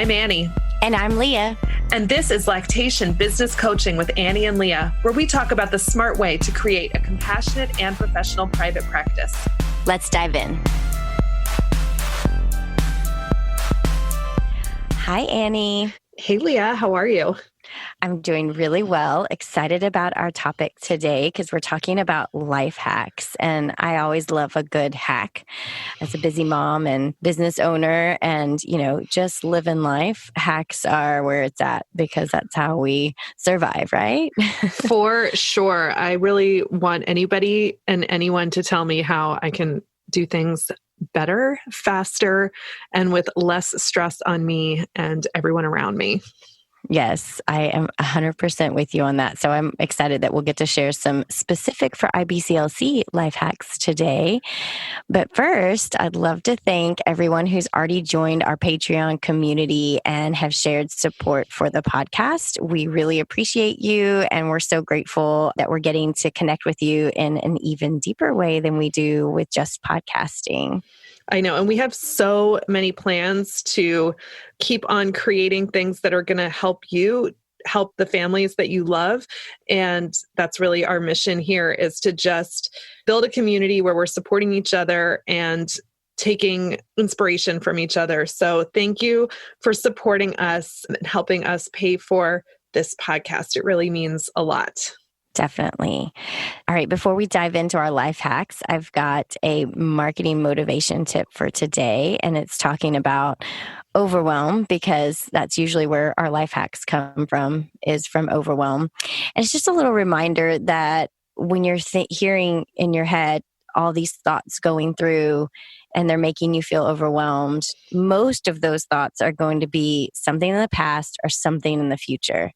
I'm Annie. And I'm Leah. And this is Lactation Business Coaching with Annie and Leah, where we talk about the smart way to create a compassionate and professional private practice. Let's dive in. Hi, Annie. Hey, Leah. How are you? I'm doing really well. Excited about our topic today because we're talking about life hacks. And I always love a good hack. As a busy mom and business owner and, just living life, hacks are where it's at because that's how we survive, right? For sure. I really want anybody and anyone to tell me how I can do things better, faster, and with less stress on me and everyone around me. Yes, I am 100% with you on that. So I'm excited that we'll get to share some specific for IBCLC life hacks today. But first, I'd love to thank everyone who's already joined our Patreon community and have shared support for the podcast. We really appreciate you, and we're so grateful that we're getting to connect with you in an even deeper way than we do with just podcasting. I know. And we have so many plans to keep on creating things that are going to help you, help the families that you love. And that's really our mission here, is to just build a community where we're supporting each other and taking inspiration from each other. So thank you for supporting us and helping us pay for this podcast. It really means a lot. Definitely. All right. Before we dive into our life hacks, I've got a marketing motivation tip for today, and it's talking about overwhelm because that's usually where our life hacks come from, is from overwhelm. And it's just a little reminder that when you're hearing in your head all these thoughts going through and they're making you feel overwhelmed, most of those thoughts are going to be something in the past or something in the future.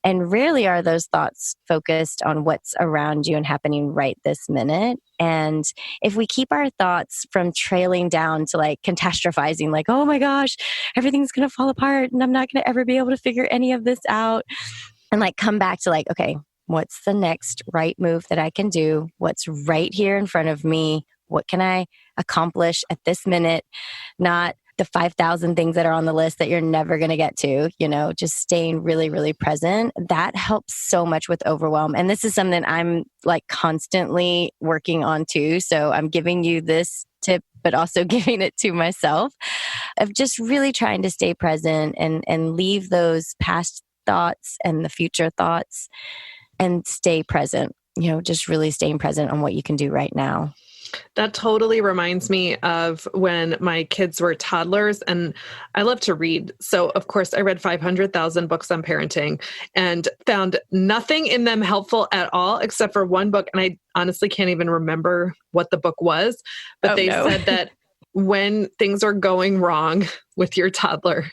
And rarely are those thoughts focused on what's around you and happening right this minute. And if we keep our thoughts from trailing down to catastrophizing, oh my gosh, everything's going to fall apart and I'm not going to ever be able to figure any of this out, and come back to okay, what's the next right move that I can do? What's right here in front of me? What can I accomplish at this minute? Not the 5,000 things that are on the list that you're never going to get to, just staying really, really present. That helps so much with overwhelm. And this is something I'm constantly working on too. So I'm giving you this tip, but also giving it to myself, of just really trying to stay present and leave those past thoughts and the future thoughts and stay present, just really staying present on what you can do right now. That totally reminds me of when my kids were toddlers, and I love to read. So of course I read 500,000 books on parenting and found nothing in them helpful at all, except for one book. And I honestly can't even remember what the book was, but said that when things are going wrong with your toddler,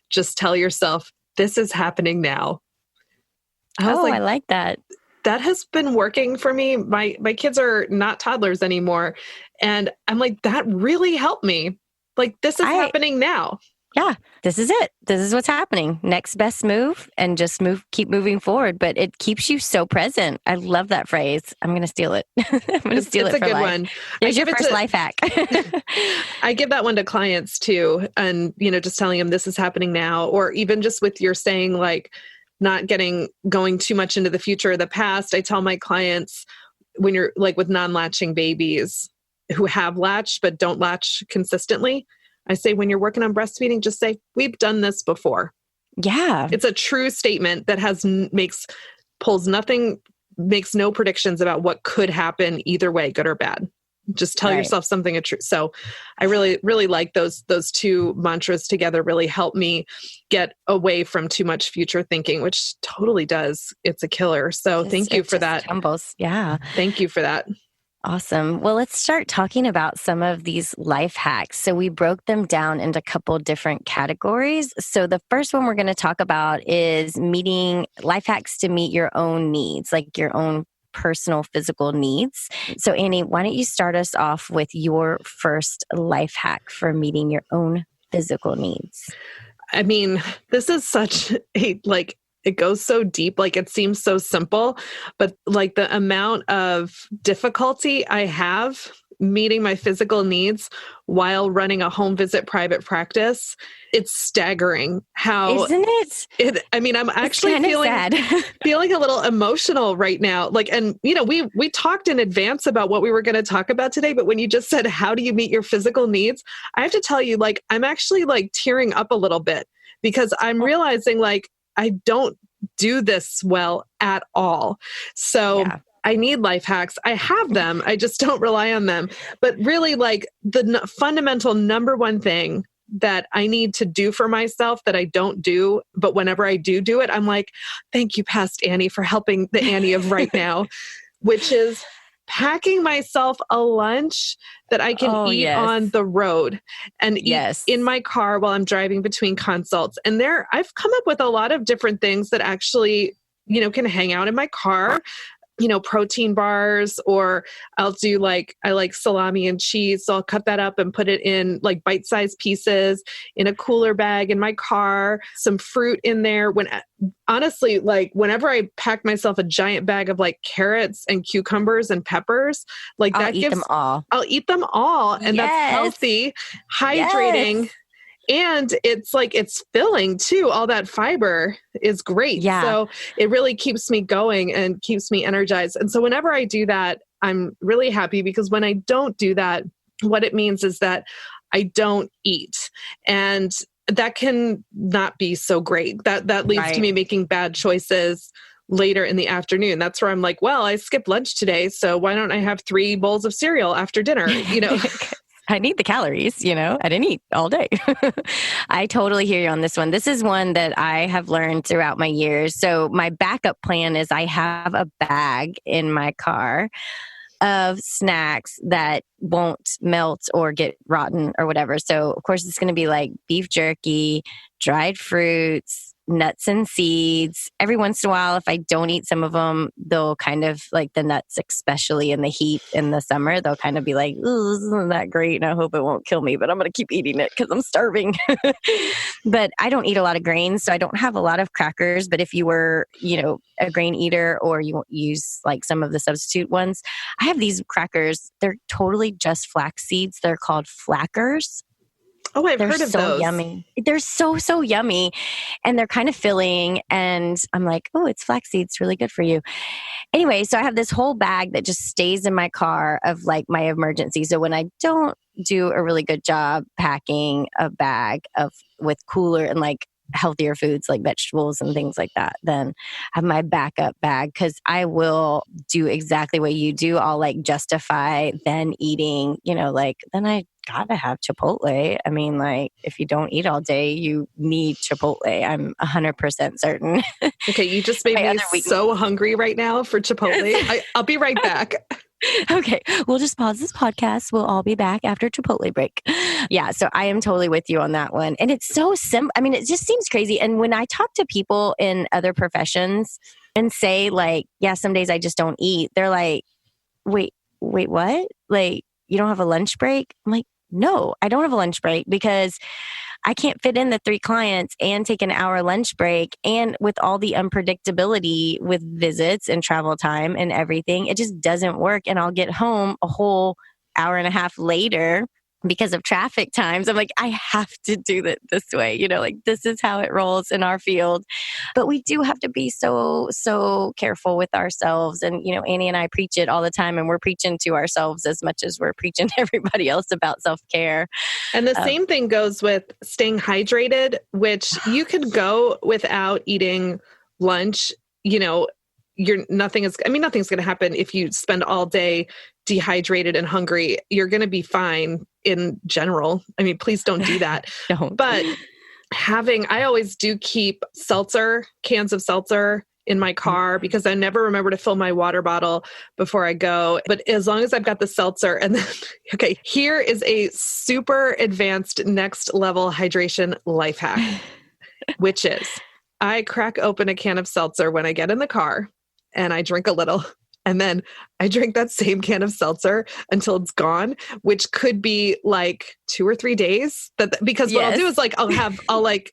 just tell yourself, this is happening now. I like that. That has been working for me. My kids are not toddlers anymore. And I'm that really helped me. This is happening now. Yeah, this is it. This is what's happening. Next best move, and just keep moving forward. But it keeps you so present. I love that phrase. I'm going to steal it. I'm going to steal it for life. It's a good one. Here's your first life hack. I give that one to clients too. And, just telling them this is happening now, or even just with your saying not going too much into the future or the past. I tell my clients, when you're with non-latching babies who have latched but don't latch consistently, I say, when you're working on breastfeeding, just say, we've done this before. Yeah. It's a true statement that makes no predictions about what could happen either way, good or bad. Just tell yourself something true. So I really, really like those two mantras together really help me get away from too much future thinking, which totally does. It's a killer. So thank you for that. Tumbles. Yeah. Thank you for that. Awesome. Well, let's start talking about some of these life hacks. So we broke them down into a couple different categories. So the first one we're going to talk about is life hacks to meet your own needs, your own personal physical needs. So Annie, why don't you start us off with your first life hack for meeting your own physical needs? I mean, this is such a it goes so deep. It seems so simple, but the amount of difficulty I have meeting my physical needs while running a home visit private practice, it's staggering how Isn't it? I'm actually sad. feeling a little emotional right now. Like, and we talked in advance about what we were going to talk about today, but when you just said, how do you meet your physical needs? I have to tell you, like, I'm actually like tearing up a little bit because I'm realizing like, I don't do this well at all. So yeah. I need life hacks. I have them. I just don't rely on them. But really, like the fundamental number one thing that I need to do for myself that I don't do, but whenever I do it, I'm like, thank you, past Annie, for helping the Annie of right now, which is packing myself a lunch that I can eat on the road and eat in my car while I'm driving between consults. And I've come up with a lot of different things that actually, can hang out in my car. Protein bars, or I'll do I like salami and cheese. So I'll cut that up and put it in like bite-sized pieces in a cooler bag in my car, some fruit in there. Honestly, like whenever I pack myself a giant bag of like carrots and cucumbers and peppers, like I'll eat them all. And that's healthy, hydrating. Yes. And it's like, it's filling too. All that fiber is great. Yeah. So it really keeps me going and keeps me energized. And so whenever I do that, I'm really happy, because when I don't do that, what it means is that I don't eat. And that can not be so great. That leads to me making bad choices later in the afternoon. That's where I'm like, well, I skipped lunch today, so why don't I have 3 bowls of cereal after dinner? I need the calories, I didn't eat all day. I totally hear you on this one. This is one that I have learned throughout my years. So my backup plan is I have a bag in my car of snacks that won't melt or get rotten or whatever. So of course it's going to be like beef jerky, dried fruits, nuts and seeds. Every once in a while, if I don't eat some of them, they'll kind of like the nuts, especially in the heat in the summer, they'll kind of be like, "Ooh, this isn't that great. And I hope it won't kill me, but I'm going to keep eating it because I'm starving." But I don't eat a lot of grains, so I don't have a lot of crackers. But if you were, a grain eater, or you use like some of the substitute ones, I have these crackers. They're totally just flax seeds. They're called flackers. Oh, I've heard of those. Yummy. They're so yummy, and they're kind of filling. And I'm like, oh, it's flaxseed. It's really good for you. Anyway, so I have this whole bag that just stays in my car of like my emergency. So when I don't do a really good job packing a bag with cooler and like healthier foods like vegetables and things like that, then I have my backup bag, because I will do exactly what you do. I'll like justify then eating, then I gotta have Chipotle. I mean, like, if you don't eat all day, you need Chipotle. I'm 100% certain. Okay, you just made me so hungry right now for Chipotle. I'll be right back. Okay, we'll just pause this podcast. We'll all be back after Chipotle break. Yeah, so I am totally with you on that one. And it's so simple. I mean, it just seems crazy. And when I talk to people in other professions and say like, yeah, some days I just don't eat, they're like, wait, what? Like, you don't have a lunch break? I'm like, no, I don't have a lunch break, because I can't fit in the 3 clients and take an hour lunch break. And with all the unpredictability with visits and travel time and everything, it just doesn't work. And I'll get home a whole hour and a half later because of traffic times. I'm like, I have to do it this way. Like this is how it rolls in our field. But we do have to be so careful with ourselves. And, Annie and I preach it all the time, and we're preaching to ourselves as much as we're preaching to everybody else about self-care. And the same thing goes with staying hydrated, which you could go without eating lunch. Nothing's going to happen if you spend all day dehydrated and hungry. You're going to be fine in general. I mean, please don't do that. Don't. But I always do keep cans of seltzer in my car, because I never remember to fill my water bottle before I go. But as long as I've got the seltzer, and then, okay, here is a super advanced next level hydration life hack, which is I crack open a can of seltzer when I get in the car, and I drink a little, and then I drink that same can of seltzer until it's gone, which could be like 2 or 3 days. Because what I'll do is like I'll have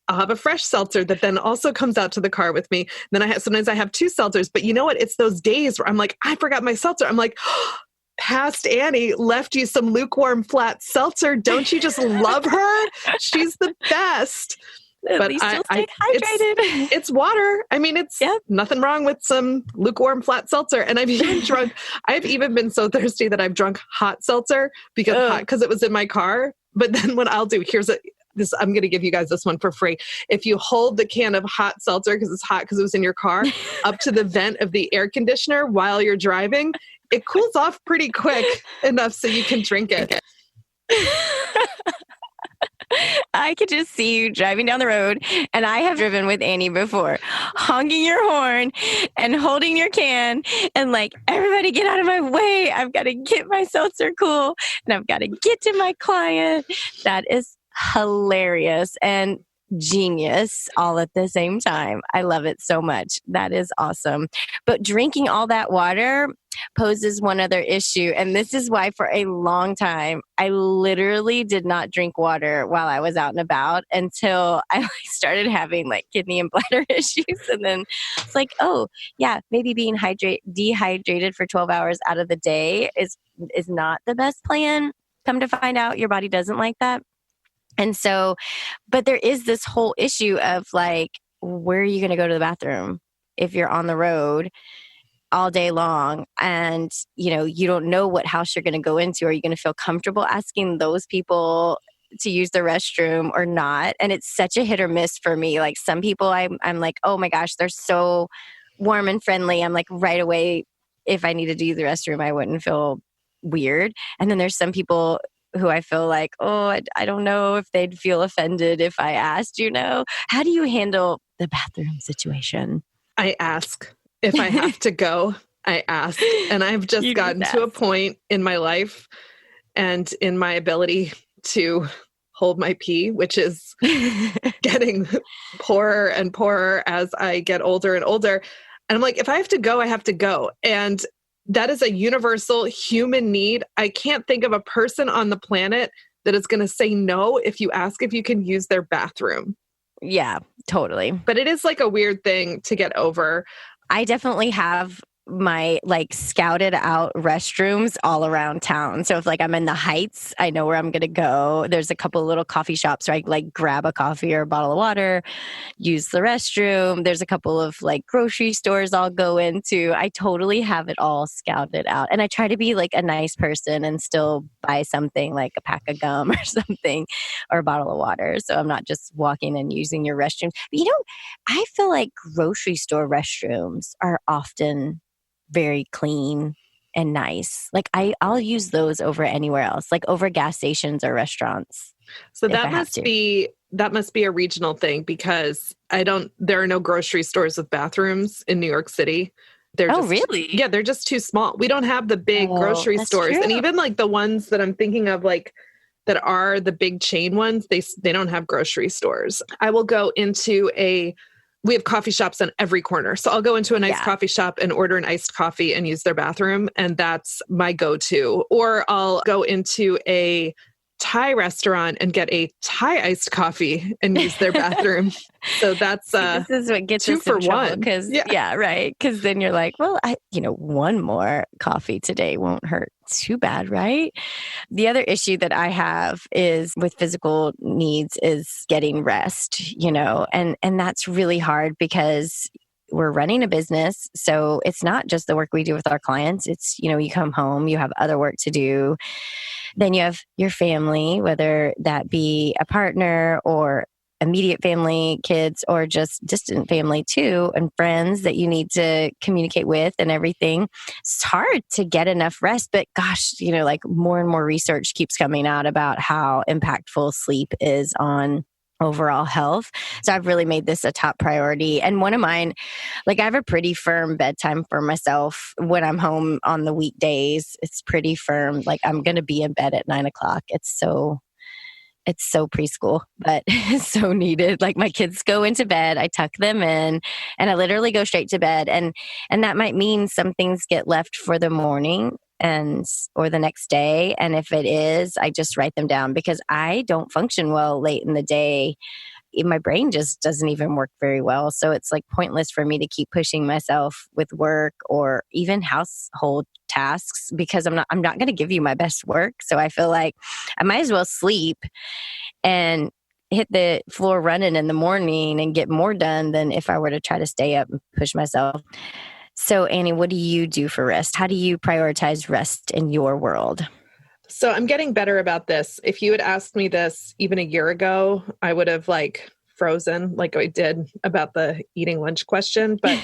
a fresh seltzer that then also comes out to the car with me. And then sometimes I have 2 seltzers. But you know what? It's those days where I'm like, I forgot my seltzer. I'm like, past Annie left you some lukewarm flat seltzer. Don't you just love her? She's the best. At least you'll stay hydrated. It's water. I mean, it's nothing wrong with some lukewarm flat seltzer. And I've even been so thirsty that I've drunk hot seltzer because it was in my car. But then what I'll do, I'm going to give you guys this one for free. If you hold the can of hot seltzer, because it's hot because it was in your car, up to the vent of the air conditioner while you're driving, it cools off pretty quick enough so you can drink it. I could just see you driving down the road, and I have driven with Annie before, honking your horn and holding your can and like, everybody get out of my way. I've got to get my seltzer cool and I've got to get to my client. That is hilarious and genius all at the same time. I love it so much. That is awesome. But drinking all that water poses one other issue. And this is why for a long time, I literally did not drink water while I was out and about until I started having like kidney and bladder issues. And then it's like, oh yeah, maybe being dehydrated for 12 hours out of the day is not the best plan. Come to find out, your body doesn't like that. And so, but there is this whole issue of like, where are you going to go to the bathroom if you're on the road all day long and, you don't know what house you're going to go into? Are you going to feel comfortable asking those people to use the restroom or not? And it's such a hit or miss for me. Like some people I'm like, oh my gosh, they're so warm and friendly. I'm like right away, if I needed to use the restroom, I wouldn't feel weird. And then there's some people who I feel like, I don't know if they'd feel offended if I asked, How do you handle the bathroom situation? I ask. If I have to go, I ask. And I've just gotten to a point in my life and in my ability to hold my pee, which is getting poorer and poorer as I get older and older. And I'm like, if I have to go, I have to go. And that is a universal human need. I can't think of a person on the planet that is going to say no if you ask if you can use their bathroom. Yeah, totally. But it is like a weird thing to get over. I definitely have my like scouted out restrooms all around town. So if like I'm in the Heights, I know where I'm going to go. There's a couple of little coffee shops where I like grab a coffee or a bottle of water, use the restroom. There's a couple of like grocery stores I'll go into. I totally have it all scouted out. And I try to be like a nice person and still buy something like a pack of gum or something or a bottle of water. So I'm not just walking and using your restroom. But I feel like grocery store restrooms are often very clean and nice. Like I'll use those over anywhere else, like over gas stations or restaurants. So that must be a regional thing because there are no grocery stores with bathrooms in New York City. Really? Yeah, they're just too small. We don't have the big grocery stores. True. And even like the ones that I'm thinking of, like that are the big chain ones, they don't have grocery stores. I will go into we have coffee shops on every corner. So I'll go into a nice coffee shop and order an iced coffee and use their bathroom. And that's my go-to. Or I'll go into a Thai restaurant and get a Thai iced coffee and use their bathroom. So that's this is what gets two us for in trouble, one. Because right. Because then you're like, well, one more coffee today won't hurt too bad, right? The other issue that I have is with physical needs is getting rest, and that's really hard because we're running a business. So it's not just the work we do with our clients. It's, you come home, you have other work to do. Then you have your family, whether that be a partner or immediate family, kids, or just distant family too, and friends that you need to communicate with and everything. It's hard to get enough rest, but gosh, like more and more research keeps coming out about how impactful sleep is on overall health. So I've really made this a top priority. And one of mine, like I have a pretty firm bedtime for myself when I'm home on the weekdays. It's pretty firm. Like I'm going to be in bed at 9:00. It's so preschool, but it's so needed. Like my kids go into bed, I tuck them in and I literally go straight to bed. And that might mean some things get left for the morning or the next day. And if it is, I just write them down because I don't function well late in the day my brain just doesn't even work very well. So it's like pointless for me to keep pushing myself with work or even household tasks because I'm not going to give you my best work. So I feel like I might as well sleep and hit the floor running in the morning and get more done than if I were to try to stay up and push myself. So Annie, what do you do for rest? How do you prioritize rest in your world? So I'm getting better about this. If you had asked me this even a year ago, I would have frozen like I did about the eating lunch question. But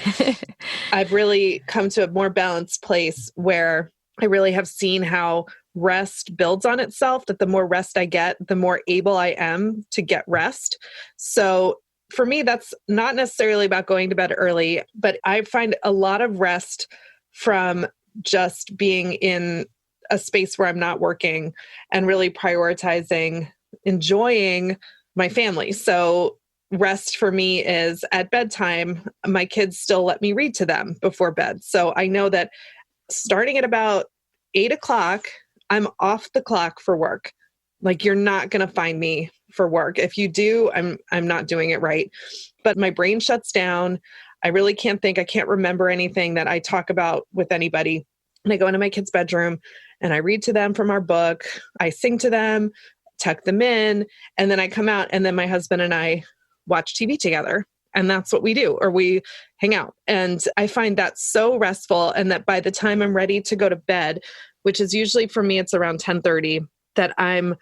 I've really come to a more balanced place where I really have seen how rest builds on itself, that the more rest I get, the more able I am to get rest. So for me, that's not necessarily about going to bed early, but I find a lot of rest from just being in a space where I'm not working and really prioritizing enjoying my family. So rest for me is at bedtime, my kids still let me read to them before bed. So I know that starting at about 8 o'clock, I'm off the clock for work. Like you're not going to find me for work. If you do, I'm not doing it right. But my brain shuts down. I really can't think. I can't remember anything that I talk about with anybody. And I go into my kids' bedroom and I read to them from our book. I sing to them, tuck them in, and then I come out and then my husband and I watch TV together. And that's what we do, or we hang out. And I find that so restful. And that by the time I'm ready to go to bed, which is usually for me, it's around 10:30, that I'm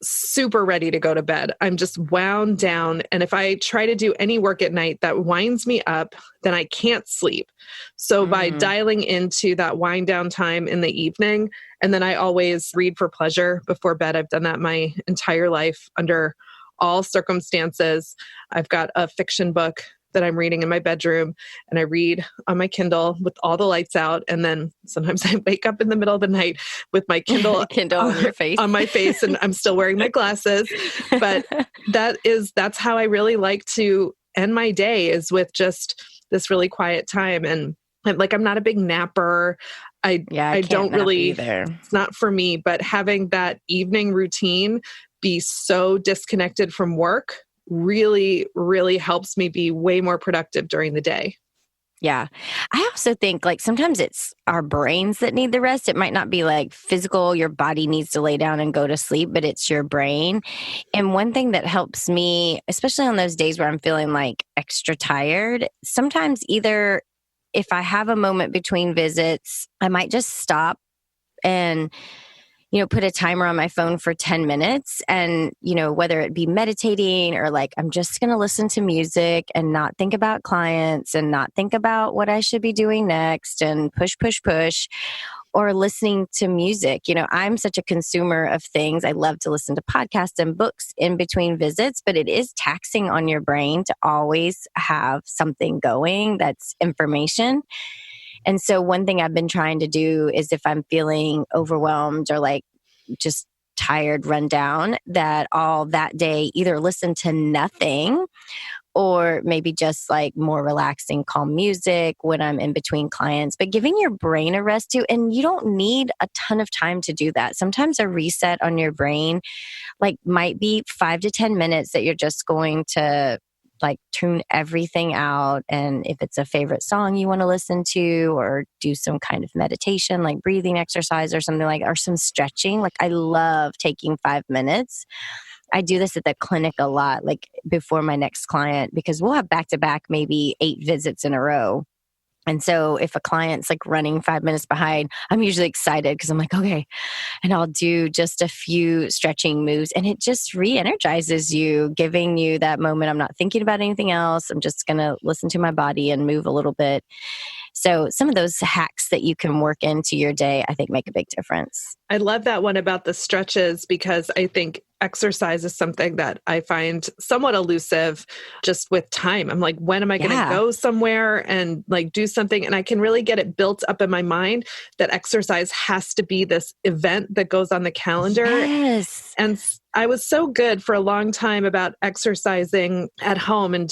super ready to go to bed. I'm just wound down. And if I try to do any work at night that winds me up, then I can't sleep. So by dialing into that wind down time in the evening, and then I always read for pleasure before bed. I've done that my entire life under all circumstances. I've got a fiction book that I'm reading in my bedroom and I read on my Kindle with all the lights out. And then sometimes I wake up in the middle of the night with my Kindle, on your face. on my face, and I'm still wearing my glasses. But that's how I really like to end my day, is with just this really quiet time. And I'm not a big napper. I don't really, it's not for me, but having that evening routine be so disconnected from work really, really helps me be way more productive during the day. Yeah. I also think sometimes it's our brains that need the rest. It might not be physical, your body needs to lay down and go to sleep, but it's your brain. And one thing that helps me, especially on those days where I'm feeling extra tired, sometimes either if I have a moment between visits, I might just stop and put a timer on my phone for 10 minutes and, whether it be meditating or I'm just going to listen to music and not think about clients and not think about what I should be doing next and push, or listening to music. I'm such a consumer of things. I love to listen to podcasts and books in between visits, but it is taxing on your brain to always have something going that's information. And so one thing I've been trying to do is if I'm feeling overwhelmed or just tired, run down, that all that day either listen to nothing or maybe just more relaxing, calm music when I'm in between clients, but giving your brain a rest too. And you don't need a ton of time to do that. Sometimes a reset on your brain might be 5 to 10 minutes that you're just going to tune everything out. And if it's a favorite song you want to listen to, or do some kind of meditation, breathing exercise or something or some stretching. I love taking 5 minutes. I do this at the clinic a lot, before my next client, because we'll have back to back, maybe 8 visits in a row. And so if a client's running 5 minutes behind, I'm usually excited because I'm okay. And I'll do just a few stretching moves and it just re-energizes you, giving you that moment. I'm not thinking about anything else. I'm just going to listen to my body and move a little bit. So some of those hacks that you can work into your day, I think make a big difference. I love that one about the stretches, because I think exercise is something that I find somewhat elusive just with time. I'm when am I going to go somewhere and do something? And I can really get it built up in my mind that exercise has to be this event that goes on the calendar. Yes. And I was so good for a long time about exercising at home and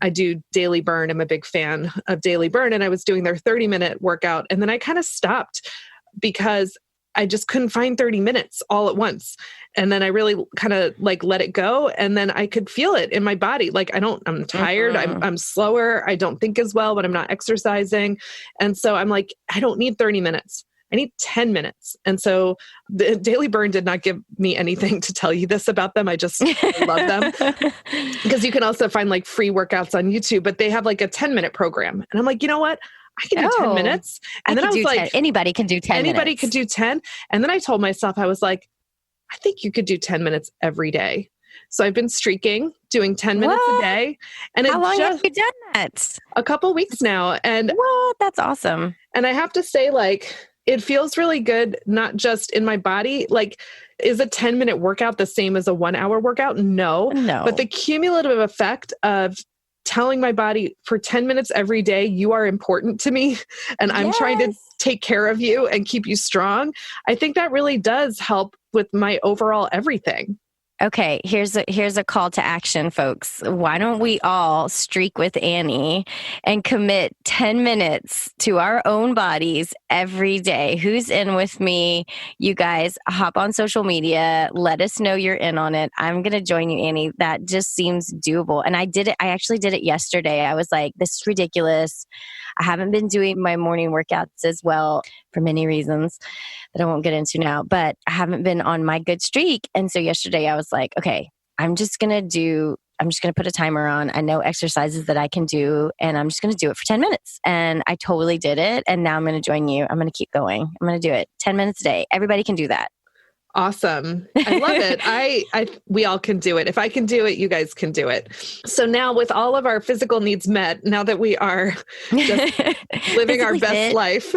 I do Daily Burn. I'm a big fan of Daily Burn, and I was doing their 30-minute workout. And then I kind of stopped because I just couldn't find 30 minutes all at once. And then I really kind of like let it go. And then I could feel it in my body. Like I'm tired. I'm slower. I don't think as well when I'm not exercising. And so I'm like, I don't need 30 minutes. I need 10 minutes. And so the Daily Burn did not give me anything to tell you this about them. I just love them because you can also find like free workouts on YouTube, but they have like a 10-minute program. And I'm like, you know what? I can do 10 minutes. And then I was like, anybody can do 10 anybody minutes. could do 10. And then I told myself, I was like, I think you could do 10 minutes every day. So I've been streaking, doing 10 minutes a day. And how long have you done that? A couple weeks now. And what? That's awesome. And I have to say, like, it feels really good, not just in my body. Like, is a 10-minute workout the same as a 1-hour workout? No. But the cumulative effect of telling my body for 10 minutes every day, you are important to me and I'm trying to take care of you and keep you strong. I think that really does help with my overall everything. Okay, here's a call to action, folks. Why don't we all streak with Annie and commit 10 minutes to our own bodies every day? Who's in with me? You guys hop on social media. Let us know you're in on it. I'm going to join you, Annie. That just seems doable. And I did it. I actually did it yesterday. I was like, this is ridiculous. I haven't been doing my morning workouts as well for many reasons that I won't get into now, but I haven't been on my good streak. And so yesterday I was like, okay, I'm just going to put a timer on. I know exercises that I can do, and I'm just going to do it for 10 minutes. And I totally did it. And now I'm going to join you. I'm going to keep going. I'm going to do it 10 minutes a day. Everybody can do that. Awesome. I love it. We all can do it. If I can do it, you guys can do it. So now with all of our physical needs met, now that we are just living our best life,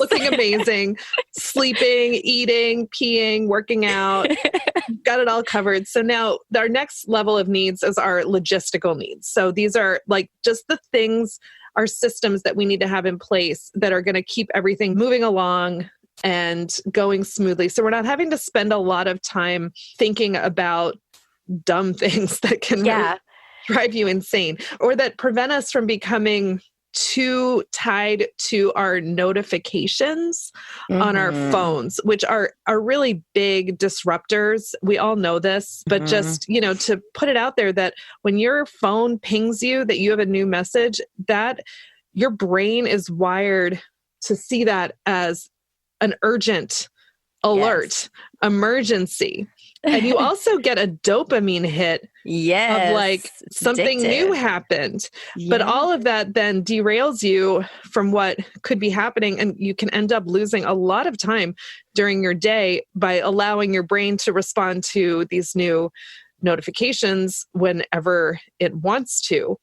looking amazing, sleeping, eating, peeing, working out, got it all covered. So now our next level of needs is our logistical needs. So these are like just the things, our systems that we need to have in place that are going to keep everything moving along and going smoothly. So we're not having to spend a lot of time thinking about dumb things that can really drive you insane or that prevent us from becoming too tied to our notifications on our phones, which are really big disruptors. We all know this, but just, to put it out there that when your phone pings you that you have a new message, that your brain is wired to see that as an urgent alert, emergency. And you also get a dopamine hit of like something new happened. But all of that then derails you from what could be happening. And you can end up losing a lot of time during your day by allowing your brain to respond to these new notifications whenever it wants to.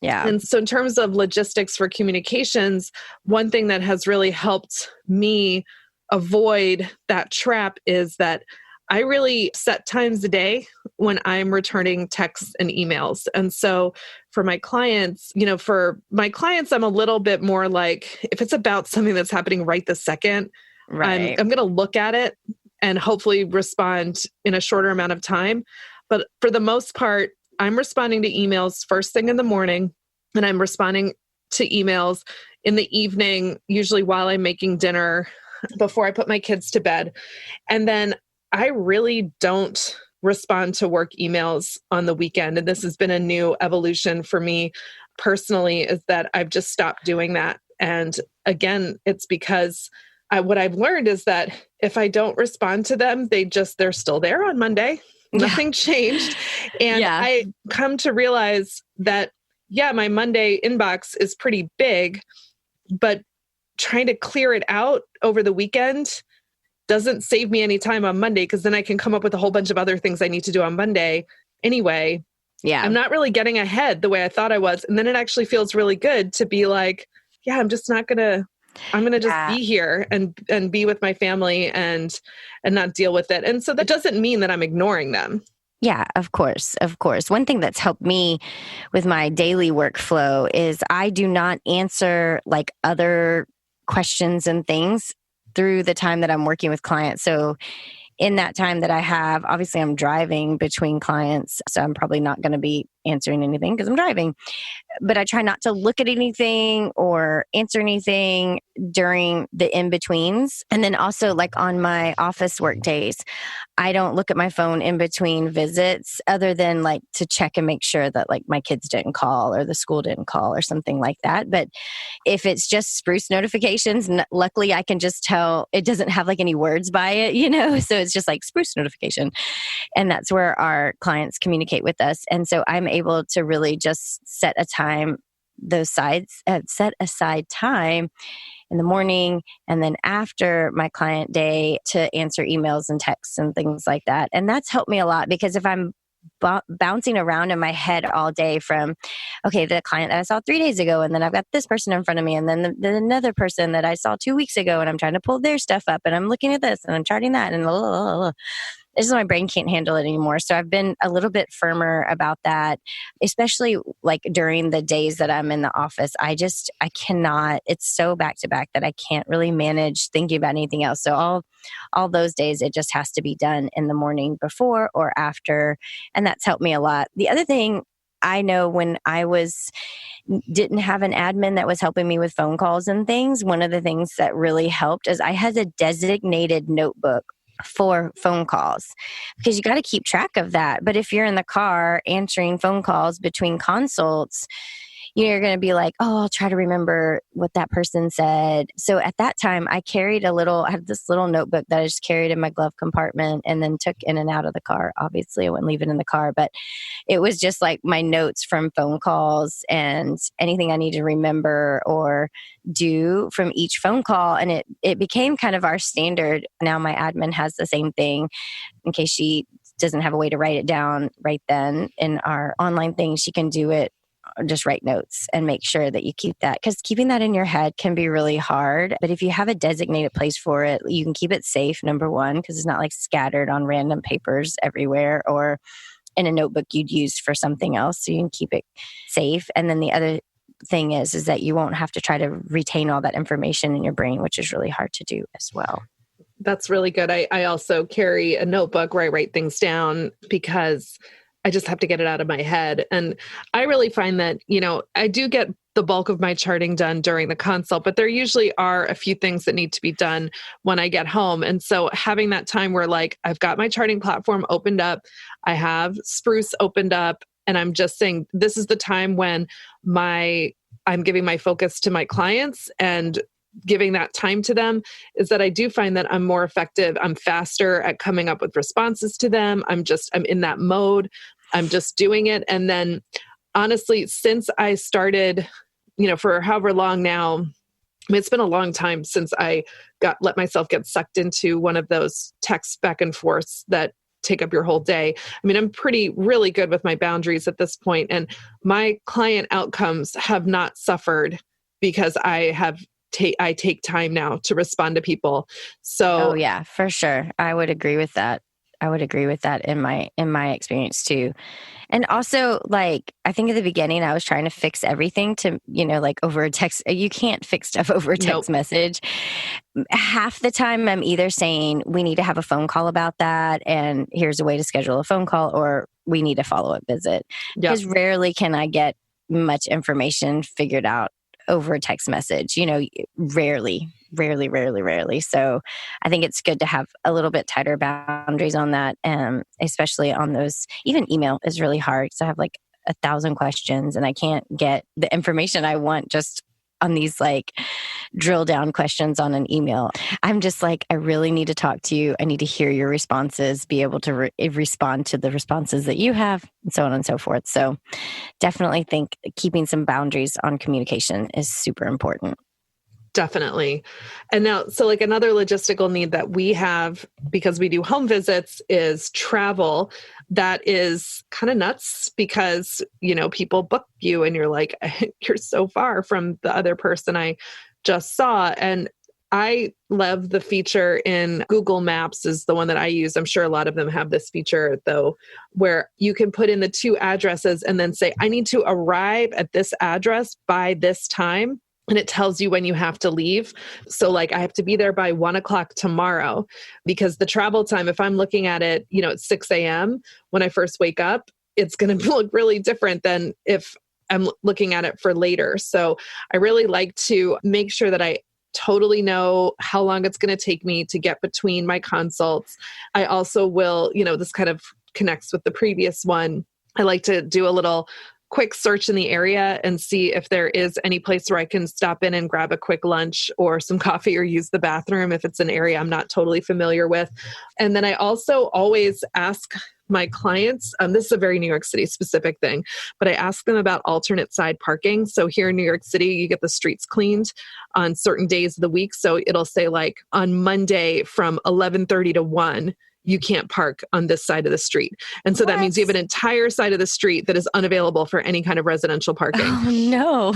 Yeah. And so in terms of logistics for communications, one thing that has really helped me avoid that trap is that I really set times a day when I'm returning texts and emails. And so for my clients, I'm a little bit more like, if it's about something that's happening right this second, I'm going to look at it and hopefully respond in a shorter amount of time. But for the most part, I'm responding to emails first thing in the morning, and I'm responding to emails in the evening, usually while I'm making dinner before I put my kids to bed. And then I really don't respond to work emails on the weekend. And this has been a new evolution for me personally, is that I've just stopped doing that. And again, it's because what I've learned is that if I don't respond to them, they're still there on Monday. Nothing changed. And I come to realize that, my Monday inbox is pretty big, but trying to clear it out over the weekend doesn't save me any time on Monday, because then I can come up with a whole bunch of other things I need to do on Monday anyway. Yeah. I'm not really getting ahead the way I thought I was. And then it actually feels really good to be like, I'm just not going to just be here and be with my family and not deal with it. And so that doesn't mean that I'm ignoring them. Yeah, of course. Of course. One thing that's helped me with my daily workflow is I do not answer like other questions and things through the time that I'm working with clients. So in that time that I have, obviously I'm driving between clients, so I'm probably not going to be answering anything because I'm driving. But I try not to look at anything or answer anything during the in-betweens. And then also like on my office work days, I don't look at my phone in between visits other than like to check and make sure that like my kids didn't call or the school didn't call or something like that. But if it's just spruce notifications, luckily I can just tell it doesn't have like any words by it, so it's just like spruce notification. And that's where our clients communicate with us. And so I'm able to really just set aside time in the morning and then after my client day to answer emails and texts and things like that. And that's helped me a lot because if I'm bouncing around in my head all day from, okay, the client that I saw 3 days ago, and then I've got this person in front of me, and then another person that I saw 2 weeks ago, and I'm trying to pull their stuff up, and I'm looking at this, and I'm charting that, and it's just my brain can't handle it anymore. So I've been a little bit firmer about that, especially like during the days that I'm in the office. I cannot, it's so back to back that I can't really manage thinking about anything else. So all those days, it just has to be done in the morning before or after. And that's helped me a lot. The other thing I know when I didn't have an admin that was helping me with phone calls and things, one of the things that really helped is I had a designated notebook for phone calls because you got to keep track of that. But if you're in the car answering phone calls between consults, you're going to be like, oh, I'll try to remember what that person said. So at that time, I had this little notebook that I just carried in my glove compartment and then took in and out of the car. Obviously, I wouldn't leave it in the car, but it was just like my notes from phone calls and anything I need to remember or do from each phone call. And it became kind of our standard. Now my admin has the same thing in case she doesn't have a way to write it down right then in our online thing. She can do it, just write notes and make sure that you keep that, because keeping that in your head can be really hard. But if you have a designated place for it, you can keep it safe, number one, because it's not like scattered on random papers everywhere or in a notebook you'd use for something else. So you can keep it safe. And then the other thing is that you won't have to try to retain all that information in your brain, which is really hard to do as well. That's really good. I also carry a notebook where I write things down because I just have to get it out of my head. And I really find that, I do get the bulk of my charting done during the consult, but there usually are a few things that need to be done when I get home. And so having that time where like, I've got my charting platform opened up, I have Spruce opened up, and I'm just saying, this is the time when I'm giving my focus to my clients and giving that time to them, is that I do find that I'm more effective. I'm faster at coming up with responses to them. I'm in that mode. I'm just doing it. And then honestly, since I started, for however long now, I mean, it's been a long time since I let myself get sucked into one of those texts back and forths that take up your whole day. I mean, I'm really good with my boundaries at this point, and my client outcomes have not suffered because I take time now to respond to people. So, oh yeah, for sure. I would agree with that. In my experience too. And also, like, I think at the beginning I was trying to fix everything to, like over a text. You can't fix stuff over a text message. Half the time I'm either saying we need to have a phone call about that, and here's a way to schedule a phone call, or we need a follow-up visit. Because rarely can I get much information figured out over a text message, rarely. So I think it's good to have a little bit tighter boundaries on that. Especially on those, even email is really hard because I have like 1,000 questions and I can't get the information I want just on these like drill down questions on an email. I'm just like, I really need to talk to you. I need to hear your responses, be able to respond to the responses that you have, and so on and so forth. So definitely think keeping some boundaries on communication is super important. Definitely. And now, so like another logistical need that we have, because we do home visits, is travel. That is kind of nuts because, people book you and you're like, you're so far from the other person I just saw. And I love the feature in Google Maps is the one that I use. I'm sure a lot of them have this feature though, where you can put in the two addresses and then say, I need to arrive at this address by this time. And it tells you when you have to leave. So like I have to be there by 1:00 tomorrow, because the travel time, if I'm looking at it, at 6 a.m. when I first wake up, it's going to look really different than if I'm looking at it for later. So I really like to make sure that I totally know how long it's going to take me to get between my consults. I also will, this kind of connects with the previous one. I like to do a little quick search in the area and see if there is any place where I can stop in and grab a quick lunch or some coffee or use the bathroom if it's an area I'm not totally familiar with. And then I also always ask my clients, this is a very New York City specific thing, but I ask them about alternate side parking. So here in New York City, you get the streets cleaned on certain days of the week. So it'll say like on Monday from 11:30 to 1, you can't park on this side of the street. And so that means you have an entire side of the street that is unavailable for any kind of residential parking. Oh, no.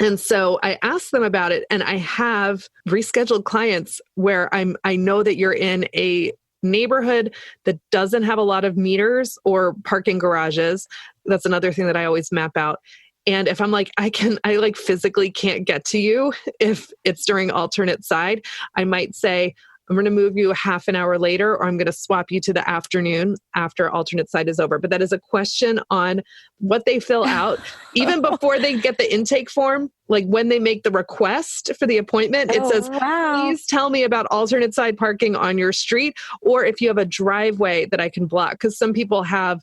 And so I asked them about it, and I have rescheduled clients where I know that you're in a neighborhood that doesn't have a lot of meters or parking garages. That's another thing that I always map out. And if I'm like, I like physically can't get to you if it's during alternate side, I might say, I'm going to move you a half an hour later, or I'm going to swap you to the afternoon after alternate side is over. But that is a question on what they fill out, even before they get the intake form. Like when they make the request for the appointment, it says, please tell me about alternate side parking on your street, or if you have a driveway that I can block. Because some people have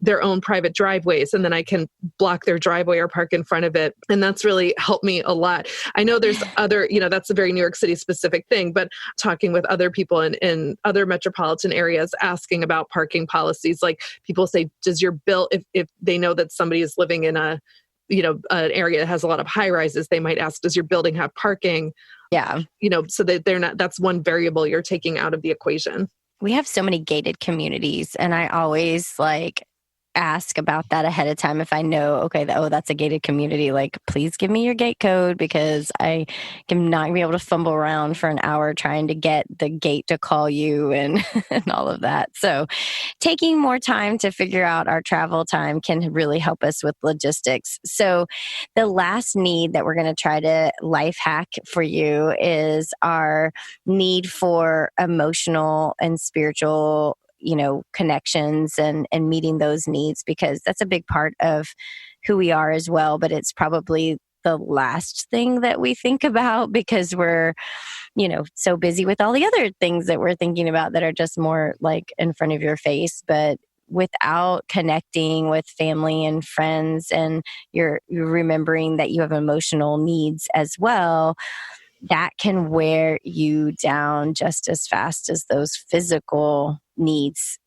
their own private driveways, and then I can block their driveway or park in front of it. And that's really helped me a lot. I know there's other, that's a very New York City specific thing, but talking with other people in other metropolitan areas, asking about parking policies, like people say, does your bill, if they know that somebody is living in an area that has a lot of high rises, they might ask, does your building have parking? Yeah. So that they're not, that's one variable you're taking out of the equation. We have so many gated communities, and I always ask about that ahead of time. If I know, okay, that's a gated community, like, please give me your gate code, because I am not going to be able to fumble around for an hour trying to get the gate to call you and, and all of that. So taking more time to figure out our travel time can really help us with logistics. So the last need that we're going to try to life hack for you is our need for emotional and spiritual connections and meeting those needs, because that's a big part of who we are as well. But it's probably the last thing that we think about because we're, so busy with all the other things that we're thinking about that are just more like in front of your face. But without connecting with family and friends, and you're remembering that you have emotional needs as well, that can wear you down just as fast as those physical needs,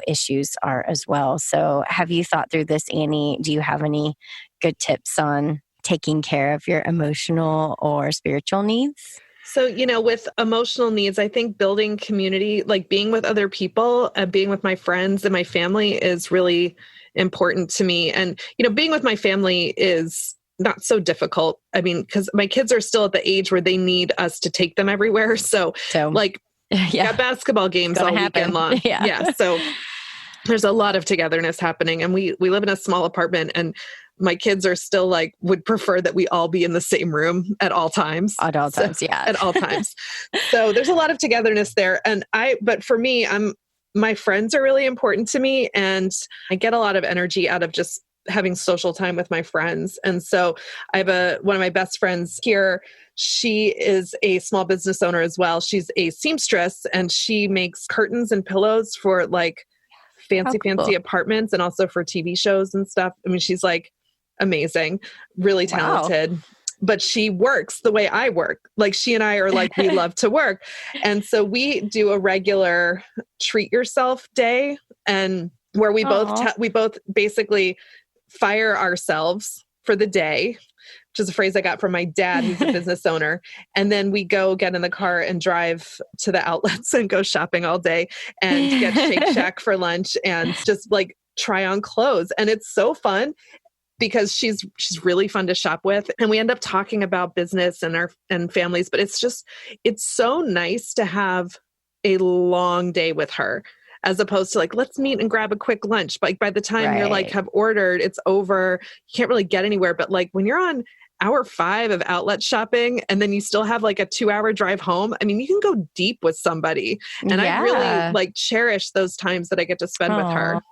issues are as well. So have you thought through this, Annie? Do you have any good tips on taking care of your emotional or spiritual needs? So, with emotional needs, I think building community, like being with other people, being with my friends and my family is really important to me. And, being with my family is not so difficult. I mean, because my kids are still at the age where they need us to take them everywhere. So got basketball games all weekend long. Yeah. So there's a lot of togetherness happening. And we live in a small apartment, and my kids are still would prefer that we all be in the same room at all times. At all times, yeah. At all times. So there's a lot of togetherness there. But for me, my friends are really important to me, and I get a lot of energy out of just having social time with my friends. And so I have one of my best friends here. She is a small business owner as well. She's a seamstress, and she makes curtains and pillows for fancy apartments, and also for TV shows and stuff. I mean, she's amazing, really talented. Wow. But she works the way I work. She and I are we love to work. And so we do a regular treat yourself day, and where we both basically fire ourselves for the day, which is a phrase I got from my dad, who's a business owner. And then we go get in the car and drive to the outlets and go shopping all day and get Shake Shack for lunch and just try on clothes. And it's so fun because she's really fun to shop with. And we end up talking about business and families, but it's so nice to have a long day with her, as opposed to let's meet and grab a quick lunch. But by the time you're have ordered, it's over. You can't really get anywhere. But when you're on hour 5 of outlet shopping, and then you still have a 2-hour drive home, I mean, you can go deep with somebody. And I really cherish those times that I get to spend with her.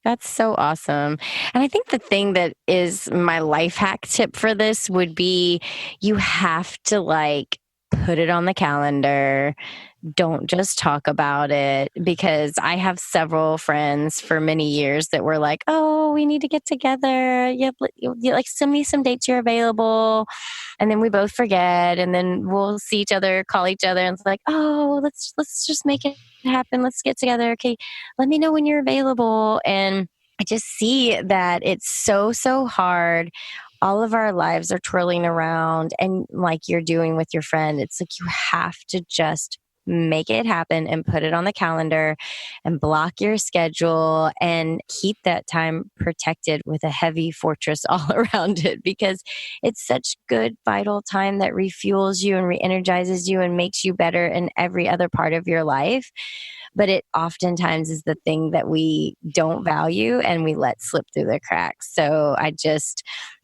That's so awesome. And I think the thing that is my life hack tip for this would be you have to like put it on the calendar. Don't just talk about it, because I have several friends for many years that were like, oh, we need to get together. You like send me some dates you're available. And then we both forget, and then we'll see each other, call each other, and it's like, oh, let's just make it happen. Let's get together. Okay, let me know when you're available. And I just see that it's so, so hard. All of our lives are twirling around, and like you're doing with your friend, it's like you have to just make it happen and put it on the calendar and block your schedule and keep that time protected with a heavy fortress all around it, because it's such good vital time that refuels you and re-energizes you and makes you better in every other part of your life. But it oftentimes is the thing that we don't value and we let slip through the cracks. So I just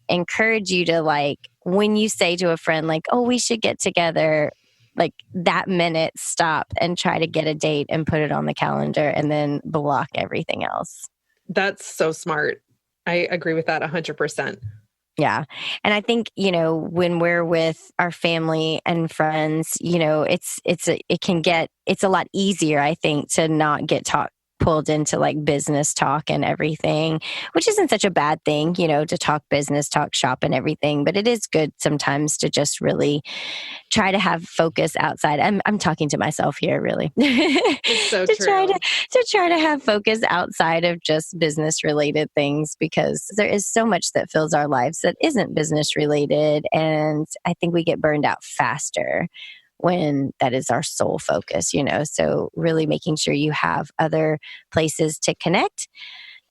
encourage you to, like, when you say to a friend, like, oh, we should get together, like that minute, stop and try to get a date and put it on the calendar, and then block everything else. That's so smart. I agree with that 100%. Yeah. And I think, when we're with our family and friends, it's a lot easier, I think, to not get pulled into like business talk and everything, which isn't such a bad thing, to talk business, talk shop and everything. But it is good sometimes to just really try to have focus outside. I'm talking to myself here, really. It's so true. Try to have focus outside of just business related things, because there is so much that fills our lives that isn't business related. And I think we get burned out faster when that is our sole focus, So really making sure you have other places to connect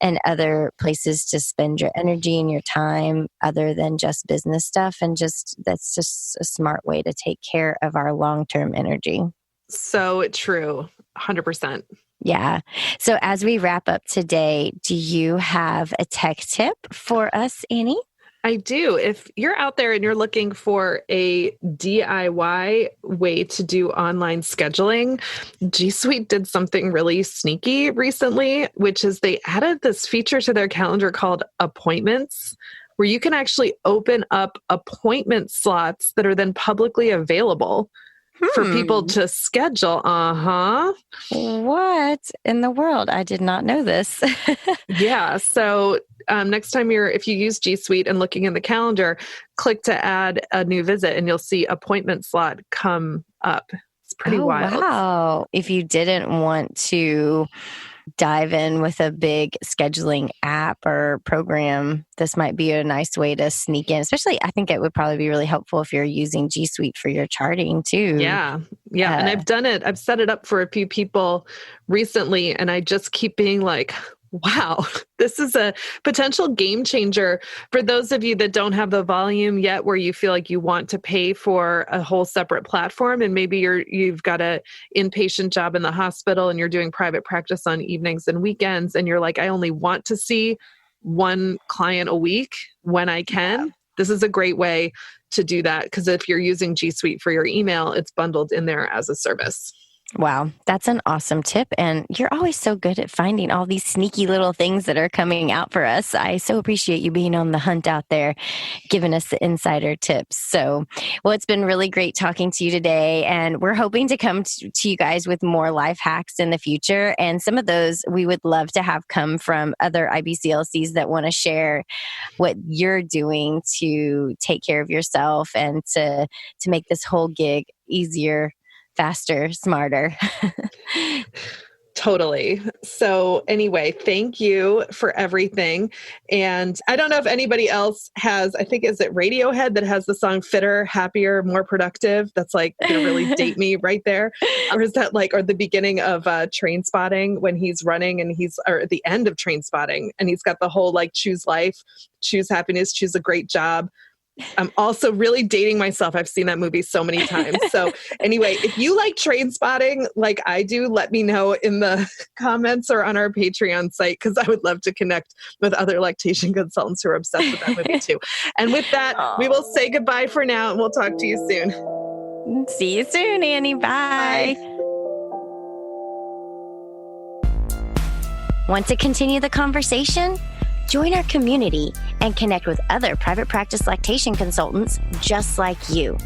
and other places to spend your energy and your time other than just business stuff. And that's just a smart way to take care of our long-term energy. So true. 100%. Yeah. So as we wrap up today, do you have a tech tip for us, Annie? I do. If you're out there and you're looking for a DIY way to do online scheduling, G Suite did something really sneaky recently, which is they added this feature to their calendar called appointments, where you can actually open up appointment slots that are then publicly available for people to schedule. What in the world? I did not know this. Yeah. So next time if you use G Suite and looking in the calendar, click to add a new visit and you'll see appointment slot come up. It's pretty wild. Wow. If you didn't want to dive in with a big scheduling app or program, this might be a nice way to sneak in. Especially, I think it would probably be really helpful if you're using G Suite for your charting too. Yeah. And I've done it. I've set it up for a few people recently, and I just keep being like, wow, this is a potential game changer for those of you that don't have the volume yet where you feel like you want to pay for a whole separate platform. And maybe you've got an inpatient job in the hospital and you're doing private practice on evenings and weekends. And you're like, I only want to see one client a week when I can. Yeah. This is a great way to do that, because if you're using G Suite for your email, it's bundled in there as a service. Wow, that's an awesome tip. And you're always so good at finding all these sneaky little things that are coming out for us. I so appreciate you being on the hunt out there, giving us the insider tips. So, well, it's been really great talking to you today. And we're hoping to come to you guys with more life hacks in the future. And some of those we would love to have come from other IBCLCs that want to share what you're doing to take care of yourself and to make this whole gig easier, faster, smarter. Totally. So anyway, thank you for everything. And I don't know if anybody else has, I think, is it Radiohead that has the song Fitter, Happier, More Productive? That's like going to really date me right there. Or is that or the beginning of Train Spotting when he's running and or at the end of Train Spotting and he's got the whole choose life, choose happiness, choose a great job. I'm also really dating myself. I've seen that movie so many times. So anyway, if you like Train Spotting like I do, let me know in the comments or on our Patreon site, because I would love to connect with other lactation consultants who are obsessed with that movie too. And with that, we will say goodbye for now, and we'll talk to you soon. See you soon, Annie. Bye. Bye. Want to continue the conversation? Join our community and connect with other private practice lactation consultants just like you.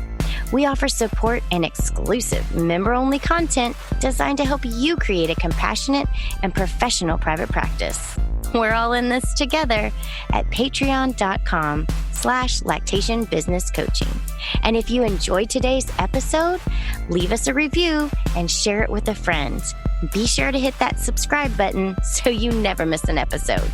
We offer support and exclusive member-only content designed to help you create a compassionate and professional private practice. We're all in this together at patreon.com/Lactation Business Coaching. And if you enjoyed today's episode, leave us a review and share it with a friend. Be sure to hit that subscribe button so you never miss an episode.